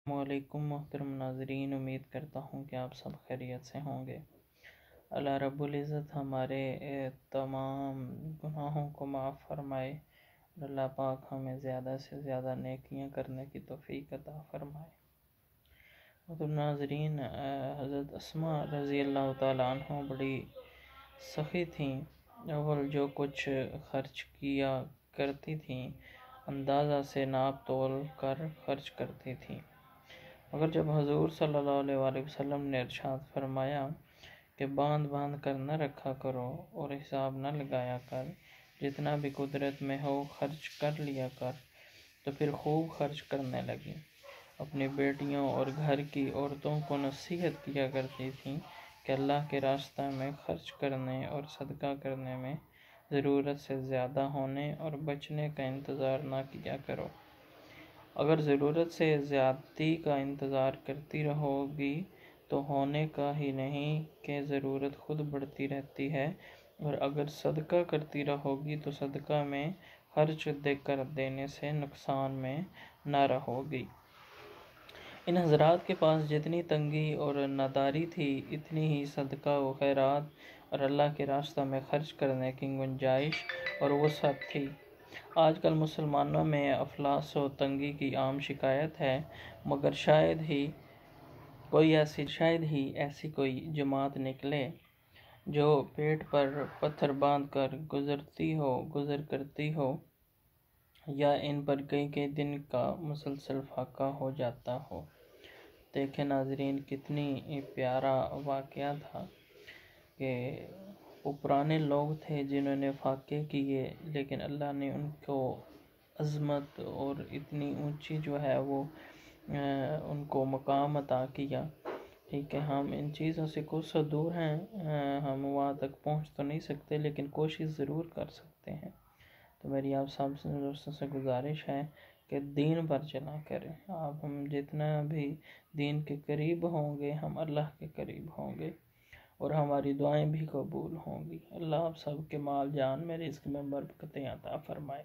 السلام علیکم محترم ناظرین، امید کرتا ہوں کہ آپ سب خیریت سے ہوں گے۔ اللہ رب العزت ہمارے تمام گناہوں کو معاف فرمائے اور اللہ پاک ہمیں زیادہ سے زیادہ نیکیاں کرنے کی توفیق عطا فرمائے۔ محترم ناظرین، حضرت اسماء رضی اللہ تعالیٰ عنہ بڑی سخی تھیں۔ اول جو کچھ خرچ کیا کرتی تھیں اندازہ سے ناپ تول کر خرچ کرتی تھیں، مگر جب حضور صلی اللہ علیہ وآلہ وسلم نے ارشاد فرمایا کہ باندھ کر نہ رکھا کرو اور حساب نہ لگایا کر، جتنا بھی قدرت میں ہو خرچ کر لیا کر، تو پھر خوب خرچ کرنے لگی۔ اپنی بیٹیوں اور گھر کی عورتوں کو نصیحت کیا کرتی تھیں کہ اللہ کے راستہ میں خرچ کرنے اور صدقہ کرنے میں ضرورت سے زیادہ ہونے اور بچنے کا انتظار نہ کیا کرو۔ اگر ضرورت سے زیادتی کا انتظار کرتی رہو گی تو ہونے کا ہی نہیں کہ ضرورت خود بڑھتی رہتی ہے، اور اگر صدقہ کرتی رہو گی تو صدقہ میں خرچ کر دینے سے نقصان میں نہ رہو گی۔ ان حضرات کے پاس جتنی تنگی اور ناداری تھی، اتنی ہی صدقہ و خیرات اور اللہ کے راستہ میں خرچ کرنے کی گنجائش اور وسعت تھی۔ آج کل مسلمانوں میں افلاس و تنگی کی عام شکایت ہے، مگر شاید ہی ایسی کوئی جماعت نکلے جو پیٹ پر پتھر باندھ کر گزر کرتی ہو یا ان پر کئی دن کا مسلسل فاقہ ہو جاتا ہو۔ دیکھیں ناظرین، کتنی پیارا واقعہ تھا کہ وہ پرانے لوگ تھے جنہوں نے فاقے کیے، لیکن اللہ نے ان کو عظمت اور اتنی اونچی جو ہے وہ ان کو مقام عطا کیا۔ ٹھیک ہے، ہم ان چیزوں سے کچھ سو دور ہیں، ہم وہاں تک پہنچ تو نہیں سکتے لیکن کوشش ضرور کر سکتے ہیں۔ تو میری آپ سب دوستوں سے گزارش ہے کہ دین پر چلا کریں۔ آپ ہم جتنا بھی دین کے قریب ہوں گے، ہم اللہ کے قریب ہوں گے اور ہماری دعائیں بھی قبول ہوں گی۔ اللہ آپ سب کے مال جان میں رزق میں برکتیں عطا فرمائے۔